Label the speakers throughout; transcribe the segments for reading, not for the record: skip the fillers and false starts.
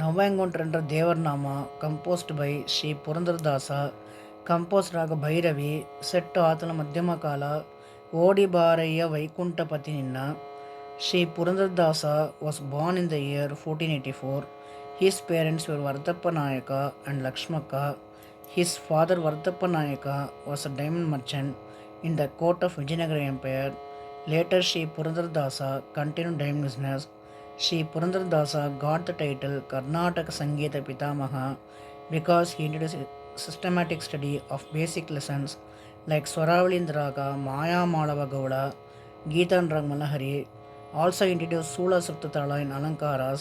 Speaker 1: ನವ್ಯಾಂಗೊಂಡ್ರಂಡ್ರ ದೇವರನಾಮ composed by Shri Purandaradasa composed raga Bhairavi set ಆತನ ಮಧ್ಯಮ ಕಾಲ ಓಡಿ ಬಾರಯ್ಯ ವೈಕುಂಠಪತಿ ನಿನ್ನ. Shri Purandaradasa was born in the year 1484. His parents were Vardappa Nayaka and Lakshmaka. His father Vardappa Nayaka was a diamond merchant in the court of Vijayanagara Empire. Later Sri Purandaradasa continued diamond business. Sri Purandaradasa got the title Karnataka Sangeeta Pitamaha because he introduced systematic study of basic lessons like Swaravalindra Raga, Maya Malava Gowda, Geetan Rag Malahari. Also introduced Sula Saptatala in Alankaras,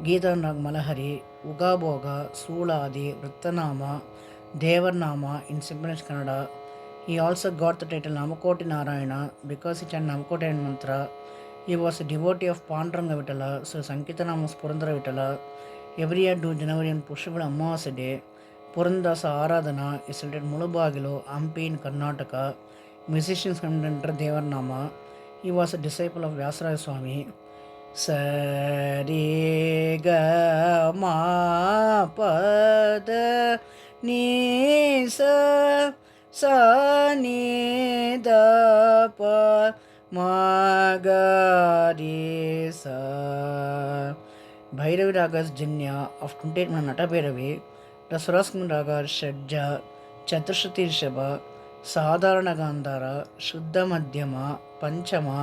Speaker 1: Geetan Rag Malahari, Ugaboga, Sula Adi, Vrittanama, Devarnama in Simple Kannada. He also got the title Namakoti Narayana because he chanted Namakoti mantra. He was a devotee of Panduranga Vitala, so Sankeetanama Purandara Vitala. Every year do January and Pushpala Amavasya day, Purandasa Aradhana is held at Mulabagilo, Hampi in Karnataka. Musicians come under Devarnama. He was a disciple of Vyasaraya Swami. Sari ga ma pa da ni sa sa ni da pa ma ga re sa. Bhairavi Raga's Janya of 28 Nata Bhairavi. The Swarasman Raga Shadja, Chaturshruti Rishabha, Sadharana Gandhara, Shuddha Madhyama, Panchama,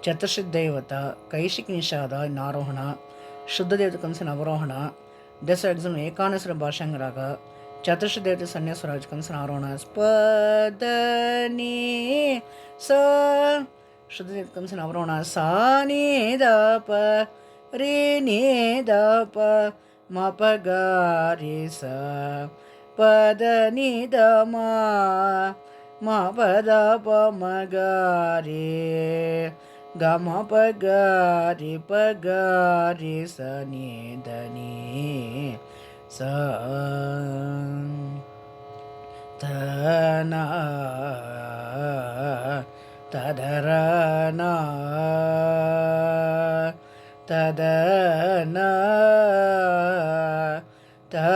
Speaker 1: Chaturshruti Devata, Kaishik Nishada in Arohana, Shuddha Devata comes in Avarohana. This example Ekanasra Bhashang Raga, Chaturshruti Devata Sanyaswaraj comes in Arohana as Padani Sa. Shuddha Devata comes in Avarohana, Sa Ni Da Pa, Re Ni Da Pa, Ma Pa Ga Re Sa, Pa Da Ni Da Ma, Ma Pa Da Pa Ma Ga Re, Ga Ma Pa Ga Re Sa Ni Da Ni Sa. Ta Na Ta Da Ra Na Ta Da Na Ta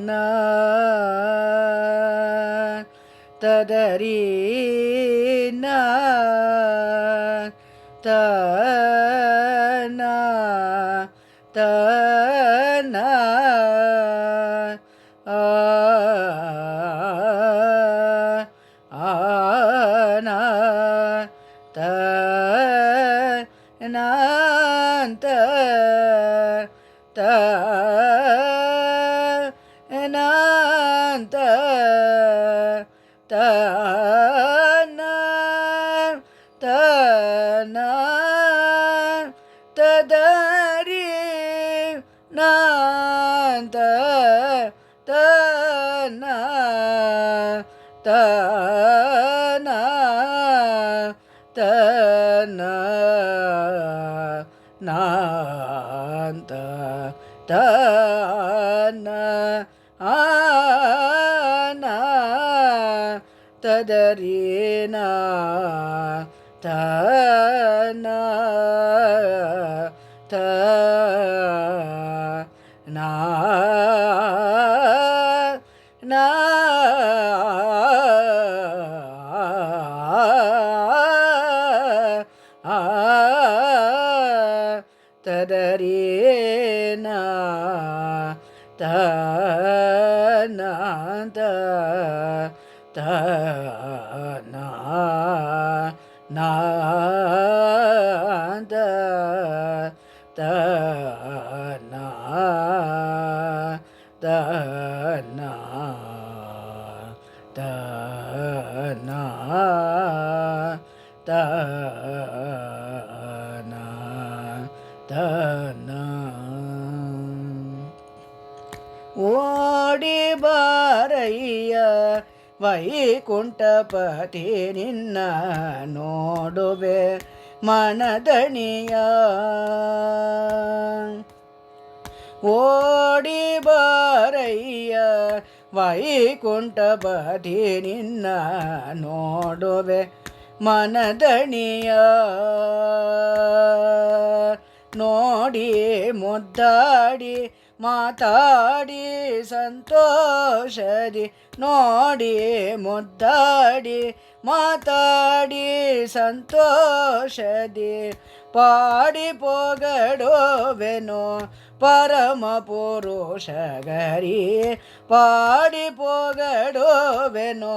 Speaker 1: Na Ta Da Ri Na Ta Na Ta Na Na ta na ta ta na ta ta na ta na ta da ri na ta ta na ta na ta na na ta ta na na ta da ri na ta na ta na na ta da ri na ta na ta ta na na ta ta na ta na ta na ta na ta na. ಓಡಿ ಬಾರಯ್ಯ ವೈಕುಂಠಪತಿ ನಿನ್ನ ನೋಡುವೆ ಮನದಣಿಯ. ಓಡಿ ಬಾರಯ್ಯ ವೈಕುಂಠಪತಿ ನಿನ್ನ ನೋಡುವೆ ಮನದಣಿಯ. ನೋಡಿ ಮುದ್ದಾಡಿ ಮಾತಾಡಿ ಸಂತೋಷದಿ ನೋಡಿ ಮುದ್ದಾಡಿ ಮಾತಾಡಿ ಸಂತೋಷದಿ ಪಾಡಿ ಪೊಗಡುವೆನು ಪರಮ ಪುರುಷ ಗರಿ ಪಾಡಿ ಪೊಗಡುವೆನು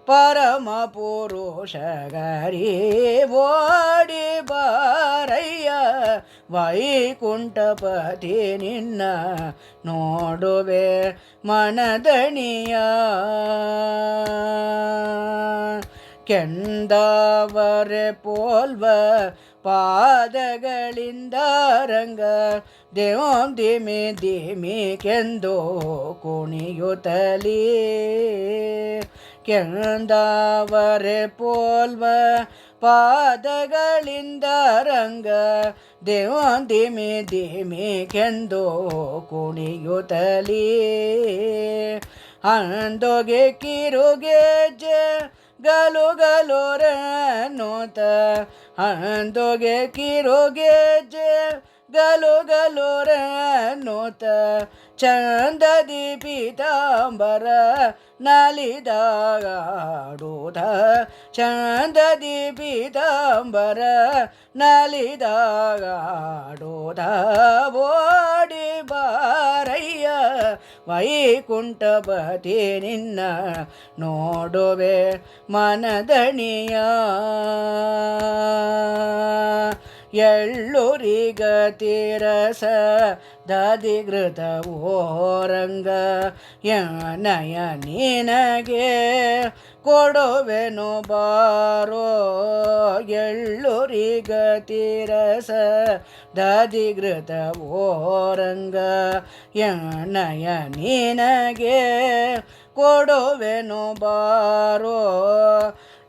Speaker 1: ಪರಮ ಪುರುಷ ಗರಿ ಓಡಿ ಬಾರಯ್ಯ ವೈಕುಂಠಪತಿ ನಿನ್ನ ನೋಡುವೆ ಮನದಣಿಯ ಕೆಂದವರೆ ಪೋಲ್ವ ಪಾದಗಳಿಂದ ರಂಗ ದೇವಂ ದಿಮಿ ದಿಮಿ ಕೆಂದು ಕುಣಿಯುತ್ತಲೀ ಕೆಂದವರೆ ಪೋಲ್ವ ಪಾದಗಳಿಂದ ರಂಗ ದೇವಂ ದಿಮಿ ದಿಮಿ ಕೆಂದು ಕುಣಿಯುತ್ತಲೀ ಅಂದೊಗೆ ಕಿರುಗೆಜ್ಜೆ ಗಲು ಗಲೋರನೋತ ಅಂದೊಗೆ ಕಿರುಗೆಜ್ಜೆ ಗಲು ಗಲೋರನೋತ ಚಂದದಿ ಪೀತಾಂಬರ ನಲಿದಾಡುತ್ತ ಚಂದದಿ ಪೀತಾಂಬರ ನಲಿದಾಡುತ್ತ ಓಡಿ ಬಾರಯ್ಯ ವೈಕುಂಠಪತಿ ನಿನ್ನ ನೋಡುವೆ ಮನದಣಿಯ ಎಳ್ಳುರಿಗ ತೀರಸ ದಧಿಗೃತ ಓರಂಗ ಯನಯ ನಿನಗೆ ಕೊಡುವೆನು ಬಾರೋ ಎಳ್ಳುರಿಗ ತೀರಸ ದಧಿಗೃತ ಓರಂಗ ಯನಯ ನಿನಗೆ ಕೊಡುವೆನು ಬಾರೋ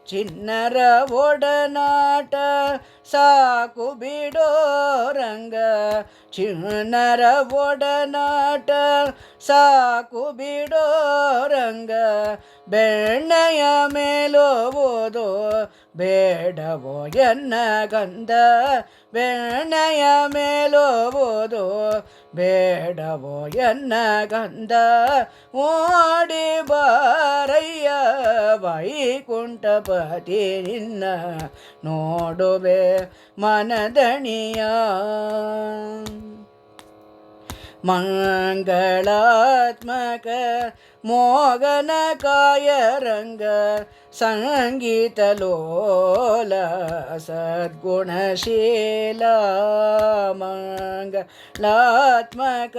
Speaker 1: ಚಿನ್ನರ ಒಡನಾಟ ಸಾಕು ಬಿಡೋ ರಂಗ ಚಿನ್ನರ ಒಡನಾಟ ಸಾಕು ಬಿಡೋ ರಂಗ ಬೆಣ್ಣೆಯ ಮೇಲೋವುದು ಬೇಡವೋ ಎನ್ನ ಗಂಧ ಬೆಣ್ಣೆಯ ಮೇಲೋವುದು ಬೇಡವೋ ಎನ್ನ ಗಂಧ ಓಡಿ ಬಾರಯ್ಯ ವೈಕುಂಠಪತಿ ನಿನ್ನ ನೋಡುವೆ ಮನದಣಿಯ ಮಂಗಳಾತ್ಮಕ ಮೋಗನ ಕಾಯರಂಗ ಸಂಗೀತ ಲೋಲ ಸದ್ಗುಣಶೀಲ ಮಂಗಳಾತ್ಮಕ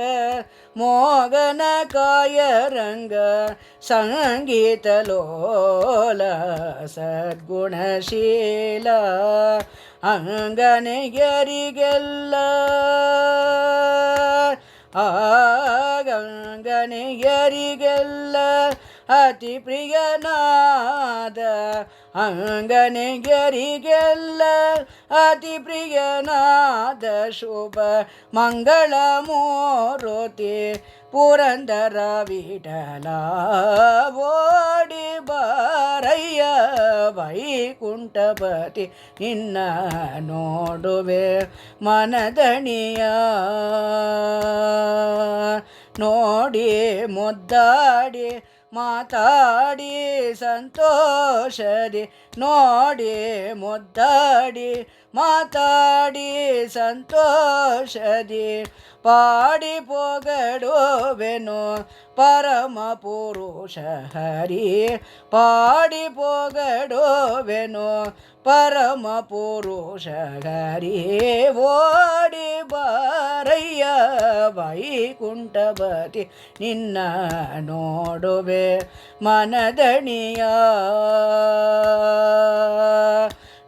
Speaker 1: ಮೋಗನ ಕಾಯರಂಗ ಸಂಗೀತ ಲೋಲ ಸದ್ಗುಣಶೀಲ ಅಂಗನೆಯರಿಗೆಲ್ಲ ಅಂಗನೆಯರಿಗೆಲ್ಲ ಅತಿ ಪ್ರಿಯನಾದ ಅಂಗನೆಯರಿಗೆಲ್ಲ ಅತಿ ಪ್ರಿಯನಾದ ಶುಭ ಮಂಗಳ ಮೂರುತಿ ಪುರಂದರ ವಿಠಲ ಓಡಿ ಬಾರಯ್ಯ ವೈಕುಂಠಪತಿ ನಿನ್ನ ನೋಡುವೆ ಮನದಣಿಯ ನೋಡಿ ಮುದ್ದಾಡಿ ಮಾತಾಡಿ ಸಂತೋಷದಿ ನೋಡಿ ಮುದ್ದಾಡಿ ಮಾತಾಡಿ ಸಂತೋಷದಿ ಪಾಡಿ ಪೊಗಡುವೆನು ಪರಮ ಪುರುಷ ಹರಿ ಪಾಡಿ ಪೊಗಡುವೆನು ಪರಮ ಪುರುಷ ಹರಿ ಓಡಿ ಬಾರಯ್ಯ ವೈಕುಂಠಪತಿ ನಿನ್ನ ನೋಡುವೆ ಮನದಣಿಯ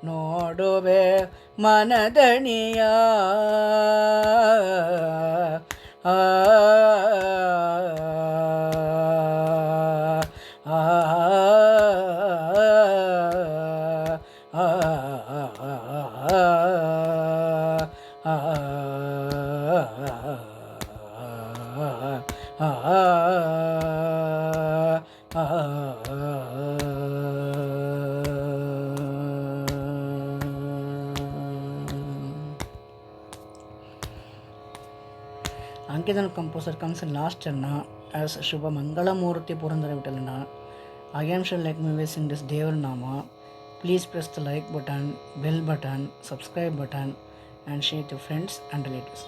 Speaker 1: ನೋಡುವೆ ಮನದಣಿಯ ಆ Ankitan composer comes in last Channa as Shubha Mangala Murthy Purandara Vitalana. Again shall like me sing this Devar Nama. Please press the like button, bell button, subscribe button and share to friends and relatives.